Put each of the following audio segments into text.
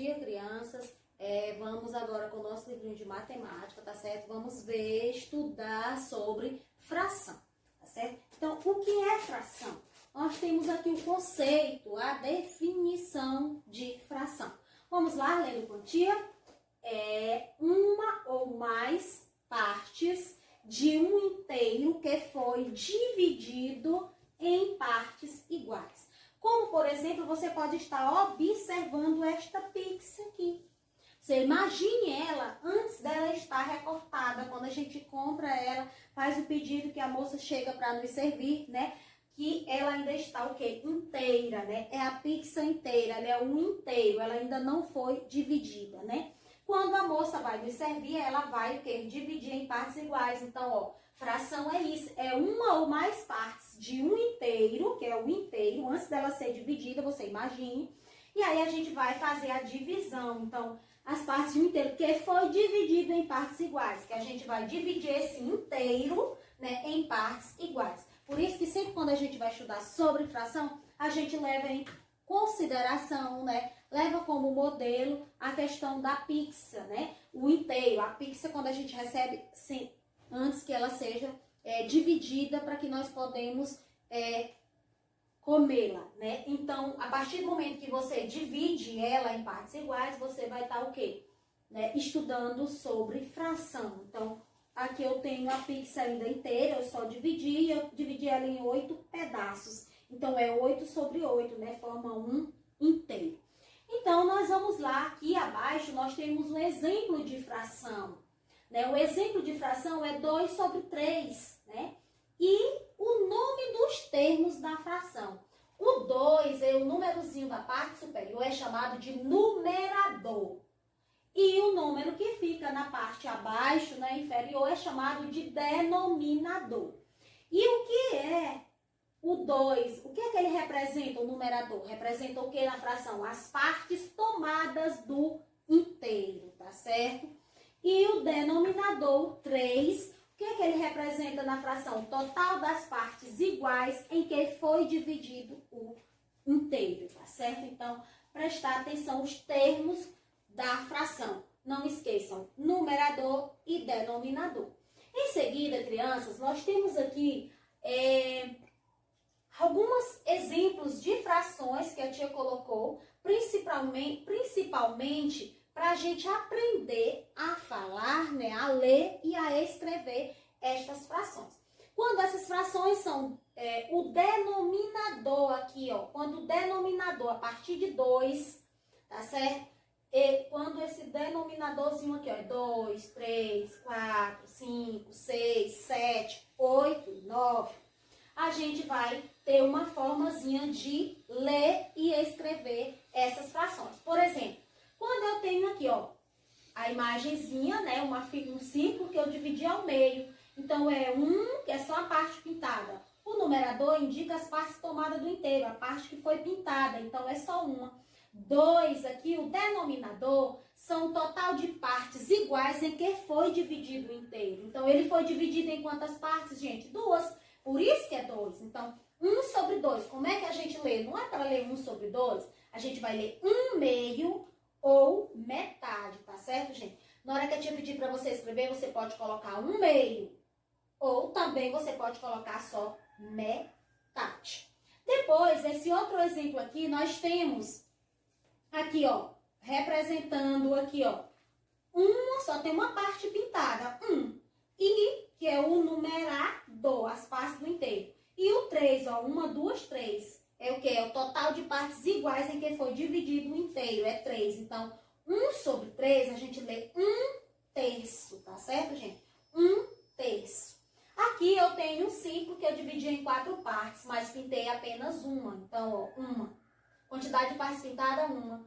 dia, crianças. Vamos agora com o nosso livrinho de matemática, tá certo? Vamos ver, estudar sobre fração, tá certo? Então, o que é fração? Nós temos aqui o conceito, a definição de fração. Vamos lá, lendo quantia? Uma ou mais partes de um inteiro que foi dividido em partes iguais. Como, por exemplo, você pode estar observando esta pizza aqui. Você imagine ela antes dela estar recortada, quando a gente compra ela, faz o pedido que a moça chega para nos servir, né? Que ela ainda está o quê? Inteira, né? É a pizza inteira, ela é um inteiro, ela ainda não foi dividida, né? Quando a moça vai nos servir, ela vai o quê? Dividir em partes iguais. Então, ó, fração é isso, é uma ou mais partes de um inteiro, que é o inteiro, antes dela ser dividida, você imagine. E aí a gente vai fazer a divisão. Então, as partes de um inteiro que foi dividido em partes iguais, que a gente vai dividir esse inteiro, né, em partes iguais. Por isso que sempre quando a gente vai estudar sobre fração, a gente leva em consideração, né, leva como modelo a questão da pizza, né, o inteiro. A pizza quando a gente recebe, sim, antes que ela seja dividida para que nós podemos comê-la, né? Então, a partir do momento que você divide ela em partes iguais, você vai estar o quê? Né? Estudando sobre fração. Então, aqui eu tenho a pizza ainda inteira, eu só dividi, eu dividi ela em 8 pedaços. Então, é 8 sobre 8, né? Forma um inteiro. Então, nós vamos lá, aqui abaixo, nós temos um exemplo de fração. Né? O exemplo de fração é 2 sobre 3, né? E o nome dos termos da fração. O 2 é o númerozinho da parte superior, é chamado de numerador. E o número que fica na parte abaixo, né, inferior, é chamado de denominador. E o que é o 2? O que é que ele representa, o numerador? Representa o que na fração? As partes tomadas do inteiro, tá certo? E o denominador, 3, o que é que ele representa na fração? Total das partes iguais em que foi dividido o inteiro, tá certo? Então, prestar atenção aos termos da fração. Não esqueçam, numerador e denominador. Em seguida, crianças, nós temos aqui alguns exemplos de frações que a tia colocou, principalmente para a gente aprender a falar, né, a ler e a escrever estas frações. Quando essas frações são o denominador aqui, ó, quando o denominador a partir de 2, tá certo? E quando esse denominadorzinho aqui, ó, é 2, 3, 4, 5, 6, 7, 8, 9, a gente vai ter uma formazinha de ler e escrever essas frações. Por exemplo, quando eu tenho aqui, ó, a imagenzinha, né, um círculo que eu dividi ao meio. Então, é 1, que é só a parte pintada. O numerador indica as partes tomadas do inteiro, a parte que foi pintada, então é só uma. 2 aqui, o denominador, são o total de partes iguais em que foi dividido o inteiro. Então, ele foi dividido em quantas partes, gente? 2. Por isso que é 2. Então, 1 sobre 2, como é que a gente lê? Não é para ler 1 sobre 2, a gente vai ler 1 meio ou metade, tá certo, gente? Na hora que eu te pedir para você escrever, você pode colocar 1 meio, ou também você pode colocar só metade. Depois, esse outro exemplo aqui, nós temos aqui, ó, representando aqui, ó, só tem uma parte pintada, 1, e que é o numerador, as partes do inteiro. E o 3, ó, 1, 2, 3. É o que? É o total de partes iguais em que foi dividido o inteiro, é 3. Então, 1 sobre 3, a gente lê 1 terço, tá certo, gente? 1 terço. Aqui eu tenho um círculo que eu dividi em 4 partes, mas pintei apenas uma. Então, ó, uma. Quantidade de partes pintada, 1.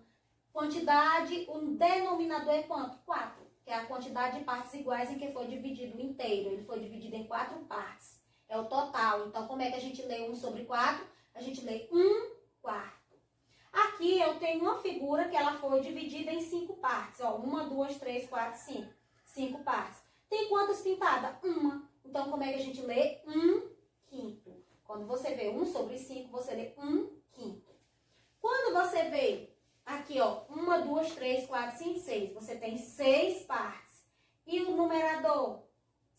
Quantidade, o denominador é quanto? 4, que é a quantidade de partes iguais em que foi dividido o inteiro. Ele foi dividido em 4 partes. É o total. Então, como é que a gente lê 1 sobre 4? A gente lê 1 quarto. Aqui eu tenho uma figura que ela foi dividida em 5 partes. Ó, 1, 2, 3, 4, 5. 5 partes. Tem quantas pintadas? 1. Então, como é que a gente lê? 1 quinto. Quando você vê 1 sobre 5, você lê 1 quinto. Quando você vê aqui, ó, 1, 2, 3, 4, 5, 6. Você tem 6 partes. E o numerador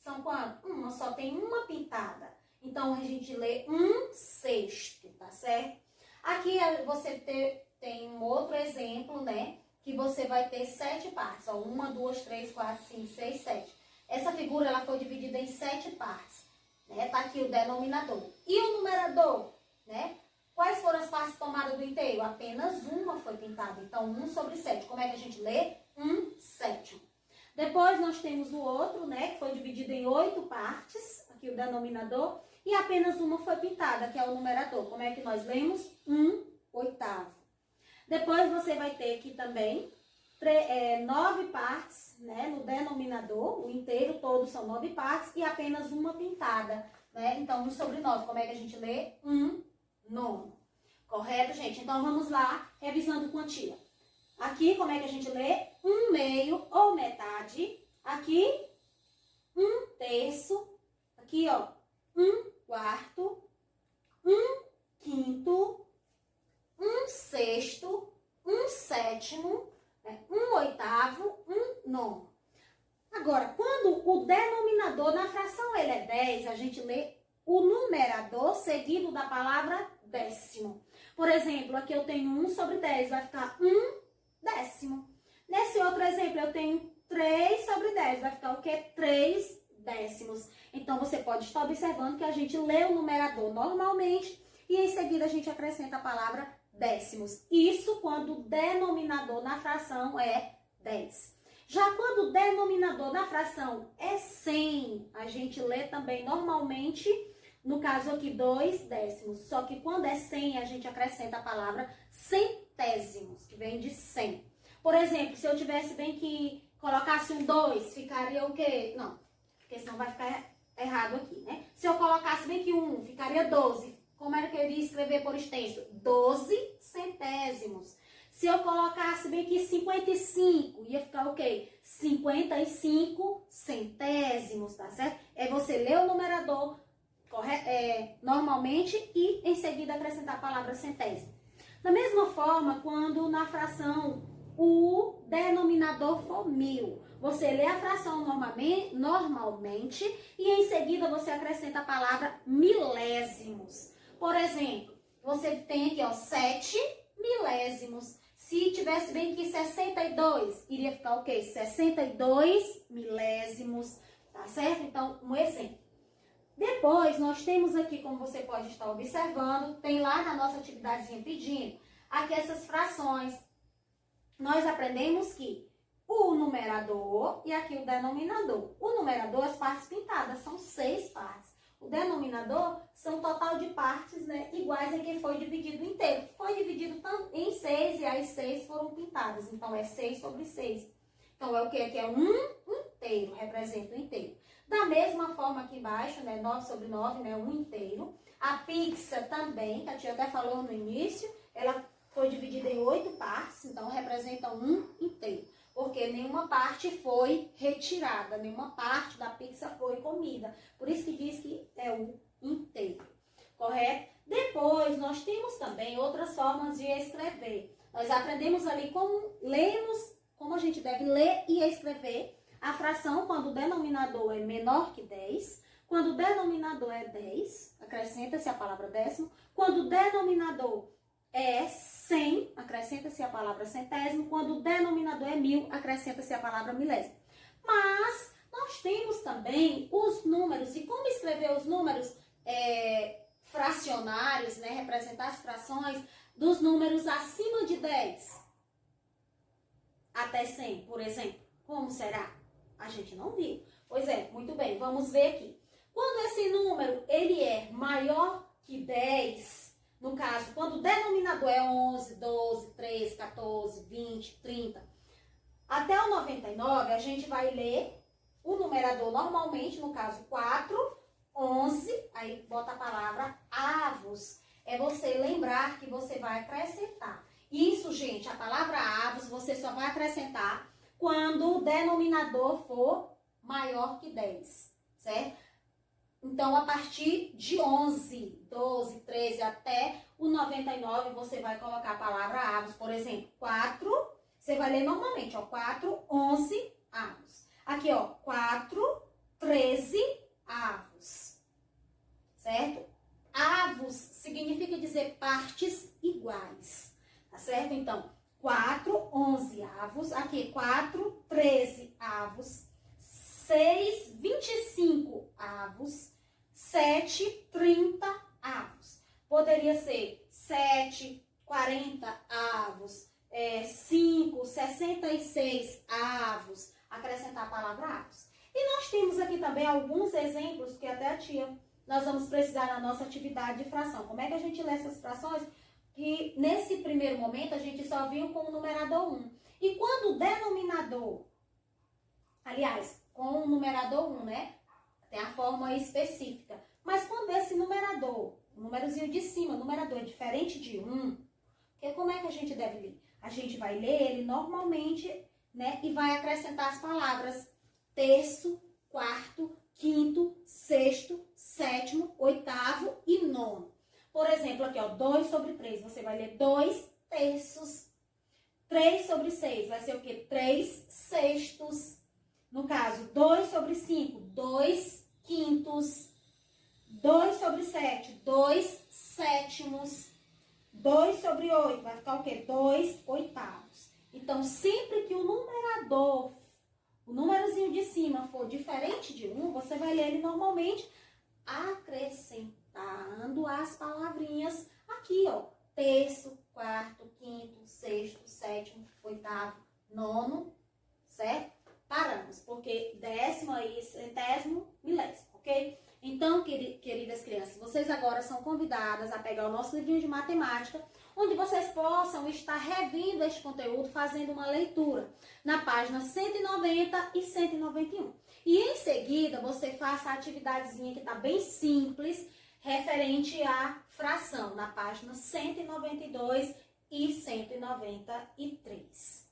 são quanto? Uma, só tem uma pintada. Então, a gente lê 1/6, tá certo? Aqui você tem um outro exemplo, né? Que você vai ter 7 partes. Ó, 1, 2, 3, 4, 5, 6, 7. Essa figura, ela foi dividida em 7 partes. Né? Tá aqui o denominador. E o numerador, né? Quais foram as partes tomadas do inteiro? Apenas uma foi pintada. Então, 1/7. Como é que a gente lê? 1/7. Depois, nós temos o outro, né? Que foi dividido em 8 partes. Aqui o denominador. E apenas uma foi pintada, que é o numerador. Como é que nós lemos? 1/8. Depois, você vai ter aqui também 9 partes, né? No denominador. O inteiro todo são 9 partes e apenas uma pintada, né? Então, 1/9. Como é que a gente lê? 1/9. Correto, gente? Então, vamos lá, revisando quantia. Aqui, como é que a gente lê? 1/2 ou metade. Aqui, 1/3. Aqui, ó, 1/4. 1/5. 1/6. 1/7. 1/8. 1/9. Agora, quando o denominador na fração ele é 10, a gente lê o numerador seguido da palavra décimo. Por exemplo, aqui eu tenho 1/10, vai ficar 1/10. Nesse outro exemplo, eu tenho 3/10, vai ficar o quê? 3/10. Então, você pode estar observando que a gente lê o numerador normalmente e em seguida a gente acrescenta a palavra décimos. Isso quando o denominador na fração é 10. Já quando o denominador na fração é 100, a gente lê também normalmente, no caso aqui, 2/10. Só que quando é 100, a gente acrescenta a palavra centésimos, que vem de 100. Por exemplo, se eu tivesse bem que colocasse um 2, ficaria o quê? Não, porque senão vai ficar errado aqui, né? Se eu colocasse bem que 1, ficaria 12. Como era que eu iria escrever por extenso? 12 centésimos. Se eu colocasse bem que 55, ia ficar o quê? 55 centésimos, tá certo? É você ler o numerador normalmente e em seguida acrescentar a palavra centésimo. Da mesma forma, quando na fração o denominador for 1000, você lê a fração normalmente e em seguida você acrescenta a palavra milésimos. Por exemplo, você tem aqui, ó, 7 milésimos. Se tivesse bem que 62, iria ficar o quê? 62 milésimos, tá certo? Então, um exemplo. Depois, nós temos aqui, como você pode estar observando, tem lá na nossa atividadezinha pedindo, aqui essas frações. Nós aprendemos que o numerador e aqui o denominador. O numerador, as partes pintadas, são 6 partes. O denominador são um total de partes, né, iguais a que foi dividido inteiro. Foi dividido em 6 e as 6 foram pintadas. Então, é 6/6. Então, é o que? Aqui é um inteiro, representa o inteiro. Da mesma forma aqui embaixo, né, 9/9, né, um inteiro. A pizza também, que a tia até falou no início, ela foi dividida em 8 partes, então representa um inteiro. Porque nenhuma parte foi retirada, nenhuma parte da pizza foi comida. Por isso que diz que é o inteiro, correto? Depois, nós temos também outras formas de escrever. Nós aprendemos ali como a gente deve ler e escrever a fração quando o denominador é menor que 10. Quando o denominador é 10, acrescenta-se a palavra décimo. Quando o denominador é 100, acrescenta-se a palavra centésimo. Quando o denominador é 1000, acrescenta-se a palavra milésimo. Mas nós temos também os números. E como escrever os números fracionários, né? Representar as frações dos números acima de 10 até 100, por exemplo. Como será? A gente não viu. Pois é, muito bem, vamos ver aqui. Quando esse número ele é maior que 10, no caso, quando o denominador é 11, 12, 13, 14, 20, 30, até o 99, a gente vai ler o numerador normalmente, no caso 4, 11, aí bota a palavra avos. É você lembrar que você vai acrescentar. Isso, gente, a palavra avos você só vai acrescentar quando o denominador for maior que 10, certo? Então, a partir de 11, 12, 13 até o 99, você vai colocar a palavra avos. Por exemplo, 4, você vai ler normalmente, ó, 4, 11 avos. Aqui, ó, 4, 13 avos, certo? Avos significa dizer partes iguais, tá certo? Então, 4, 11 avos, aqui 4, 13 avos, 6, 25 avos, 7, 30 avos. Poderia ser 7, 40 avos, 5, 66 avos, acrescentar a palavra avos. E nós temos aqui também alguns exemplos que até a tia nós vamos precisar na nossa atividade de fração. Como é que a gente lê essas frações? Que nesse primeiro momento a gente só viu com o numerador 1. E quando o denominador, aliás, com o numerador 1, né? Tem a forma específica. Mas quando esse numerador, o númerozinho de cima, o numerador é diferente de 1, como é que a gente deve ler? A gente vai ler ele normalmente, né? E vai acrescentar as palavras terço, quarto, quinto, sexto, sétimo, oitavo e nono. Por exemplo, aqui, ó, 2 sobre 3, você vai ler 2 terços. 3 sobre 6 vai ser o quê? 3 sextos. No caso, 2 sobre 5, 2 quintos. 2 sobre 7, 2 sétimos. 2 sobre 8 vai ficar o quê? 2 oitavos. Então, sempre que o numerador, o númerozinho de cima for diferente de 1, você vai ler ele normalmente acrescentando as palavrinhas aqui, ó. Terço, quarto, quinto, sexto, sétimo, oitavo, nono, certo? Paramos, porque décimo aí, centésimo, milésimo, ok? Então, queridas crianças, vocês agora são convidadas a pegar o nosso livrinho de matemática, onde vocês possam estar revendo este conteúdo, fazendo uma leitura na página 190 e 191. E em seguida, você faça a atividadezinha que está bem simples, referente à fração, na página 192 e 193.